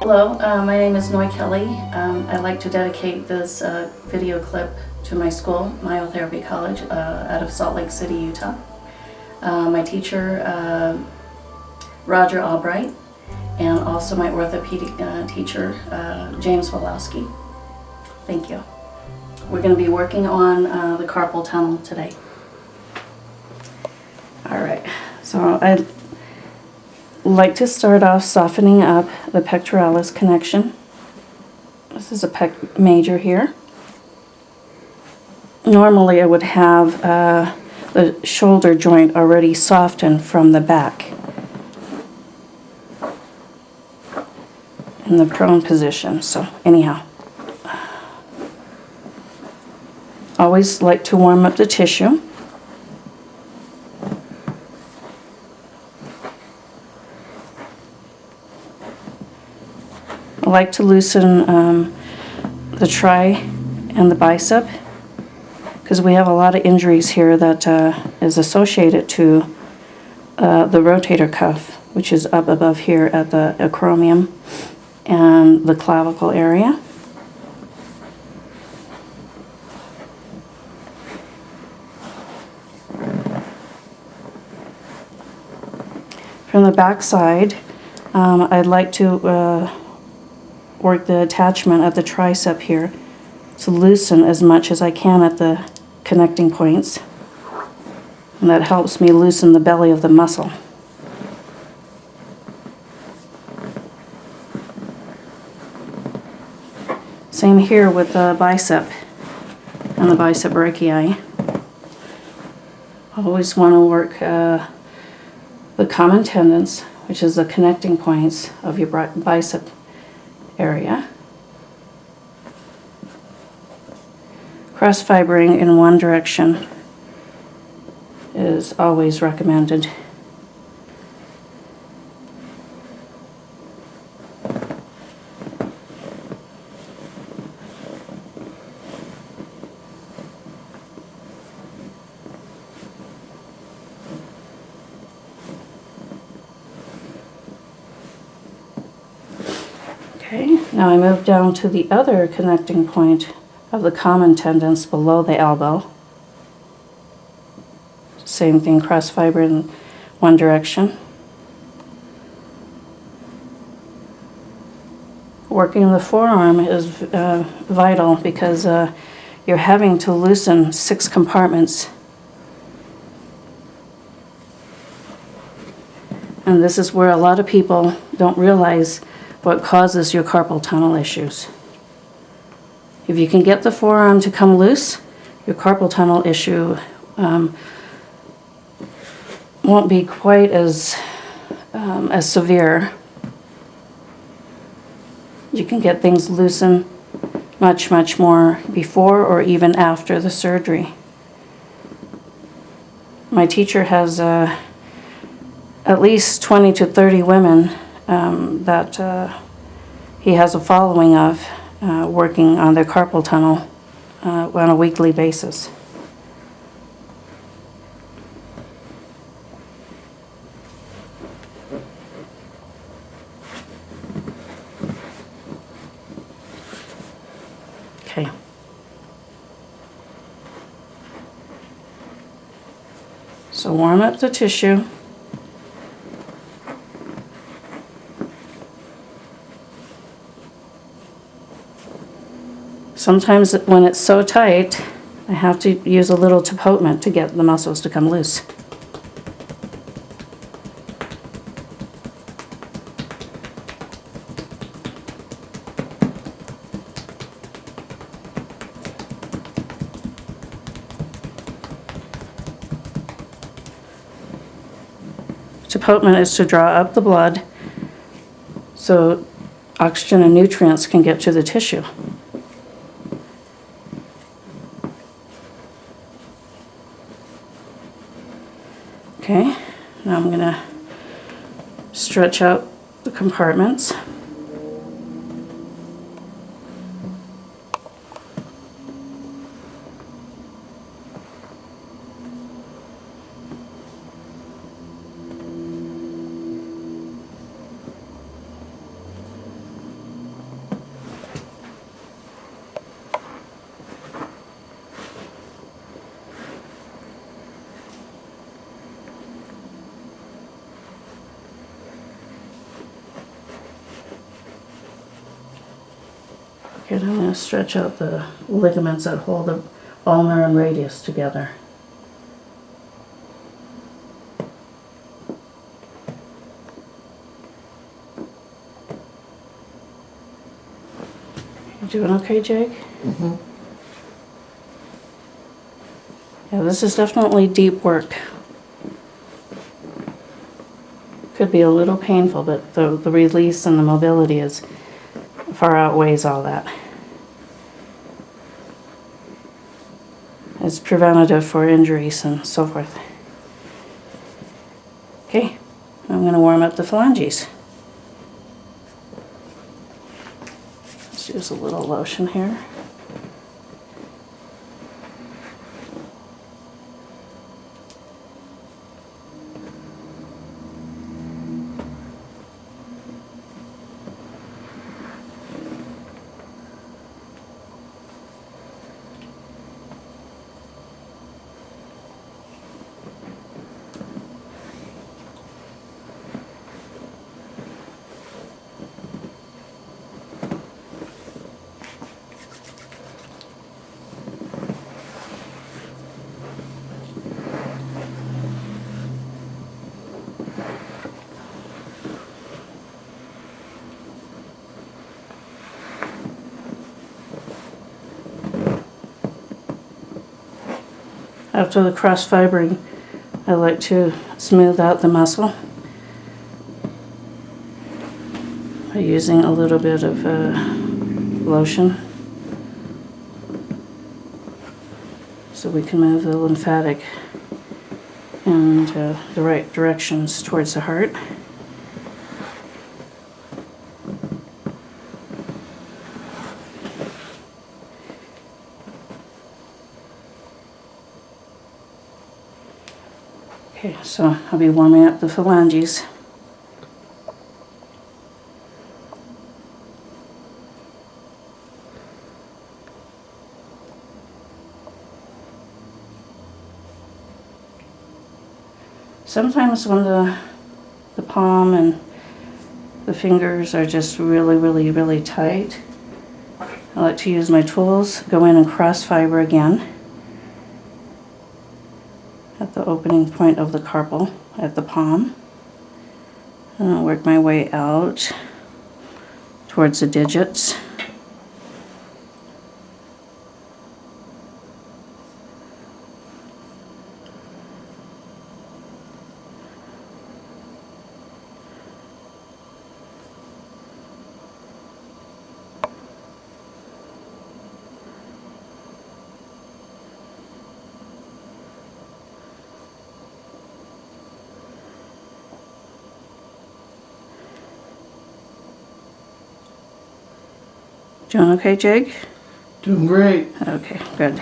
Hello, my name is Noy Kelly. I'd like to dedicate this video clip to my school, Myotherapy College, out of Salt Lake City, Utah. My teacher, Roger Albright, and also my orthopedic teacher, James Walowski. Thank you. We're going to be working on the carpal tunnel today. All right, so I'd like to start off softening up the pectoralis connection. This is a pec major here. Normally I would have the shoulder joint already softened from the back in the prone position. So anyhow, always like to warm up the tissue. I like to loosen the tri and the bicep because we have a lot of injuries here that is associated to the rotator cuff, which is up above here at the acromion and the clavicle area. From the back side, I'd like to work the attachment at the tricep here to loosen as much as I can at the connecting points, and that helps me loosen the belly of the muscle. Same here with the bicep and the bicep brachii. I always want to work the common tendons, which is the connecting points of your bicep area. Cross fibering in one direction is always recommended. Okay, now I move down to the other connecting point of the common tendons below the elbow. Same thing, cross fiber in one direction. Working the forearm is vital because you're having to loosen 6 compartments. And this is where a lot of people don't realize what causes your carpal tunnel issues. If you can get the forearm to come loose, your carpal tunnel issue won't be quite as severe. You can get things loosened much more before or even after the surgery. My teacher has at least 20 to 30 women that he has a following of working on their carpal tunnel on a weekly basis. Okay. So warm up the tissue. Sometimes when it's so tight, I have to use a little tapotement to get the muscles to come loose. Tapotement is to draw up the blood so oxygen and nutrients can get to the tissue. Okay, now I'm going to stretch out the compartments. Okay, and I'm going to stretch out the ligaments that hold the ulnar and radius together. You doing okay, Jake? Mm-hmm. Yeah, this is definitely deep work. Could be a little painful, but the release and the mobility is far outweighs all that. It's preventative for injuries and so forth. Okay, I'm going to warm up the phalanges. Let's use a little lotion here. After the cross fibering, I like to smooth out the muscle by using a little bit of lotion so we can move the lymphatic in the right directions towards the heart. Okay, so I'll be warming up the phalanges. Sometimes when the palm and the fingers are just really tight, I like to use my tools, go in and cross fiber again at the opening point of the carpel at the palm. And I'll work my way out towards the digits. Doing okay, Jake? Doing great. Okay, good.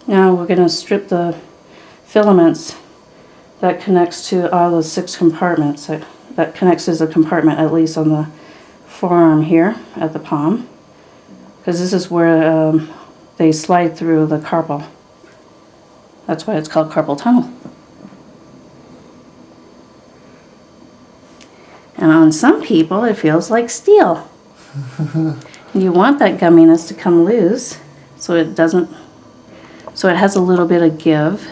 Now we're going to strip the filaments that connects to all the 6 compartments. That connects as a compartment, at least on the forearm here at the palm, because this is where they slide through the carpel. That's why it's called carpal tunnel. And on some people it feels like steel. You want that gumminess to come loose so it doesn't, so it has a little bit of give,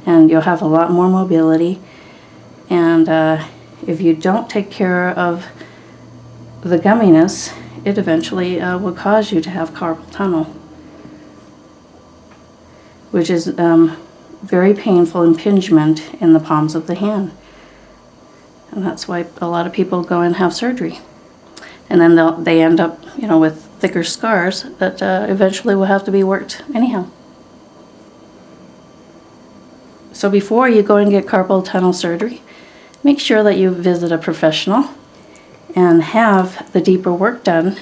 and you'll have a lot more mobility. And if you don't take care of the gumminess, it eventually will cause you to have carpal tunnel, which is very painful impingement in the palms of the hand. And that's why a lot of people go and have surgery. And then they end up, with thicker scars that eventually will have to be worked anyhow. So before you go and get carpal tunnel surgery, make sure that you visit a professional and have the deeper work done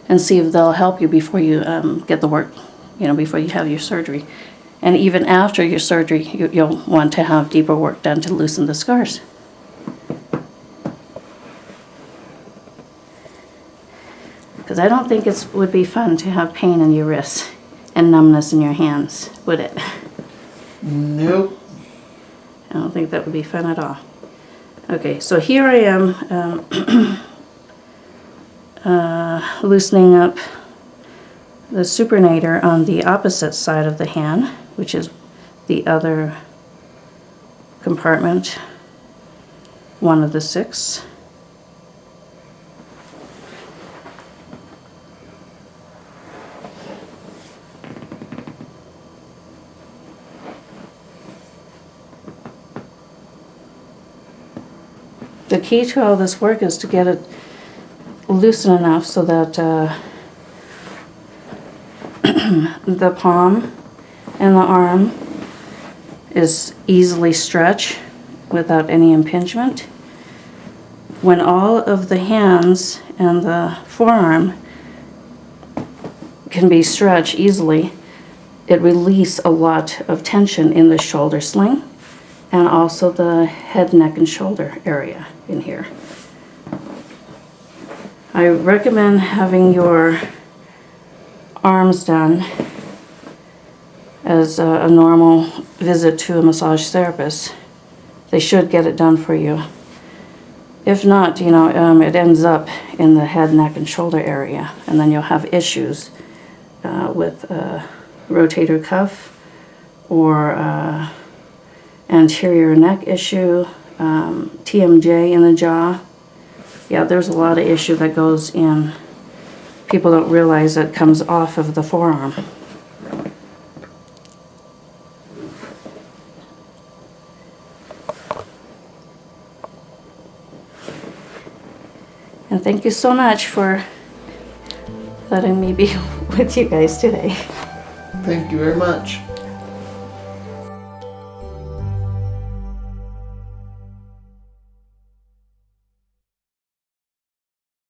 and see if they'll help you before you get the work, before you have your surgery. And even after your surgery, you'll want to have deeper work done to loosen the scars. Because I don't think it would be fun to have pain in your wrists and numbness in your hands, would it? Nope. I don't think that would be fun at all. Okay, so here I am loosening up the supinator on the opposite side of the hand, which is the other compartment, one of the 6. The key to all this work is to get it loosened enough so that the palm and the arm is easily stretched without any impingement. When all of the hands and the forearm can be stretched easily, it releases a lot of tension in the shoulder sling and also the head, neck, and shoulder area in here. I recommend having your arms done as a normal visit to a massage therapist. They should get it done for you. If not, you know, it ends up in the head, neck, and shoulder area, and then you'll have issues with rotator cuff or anterior neck issue, TMJ in the jaw. Yeah, there's a lot of issue that goes in. People don't realize it comes off of the forearm. And thank you so much for letting me be with you guys today. Thank you very much.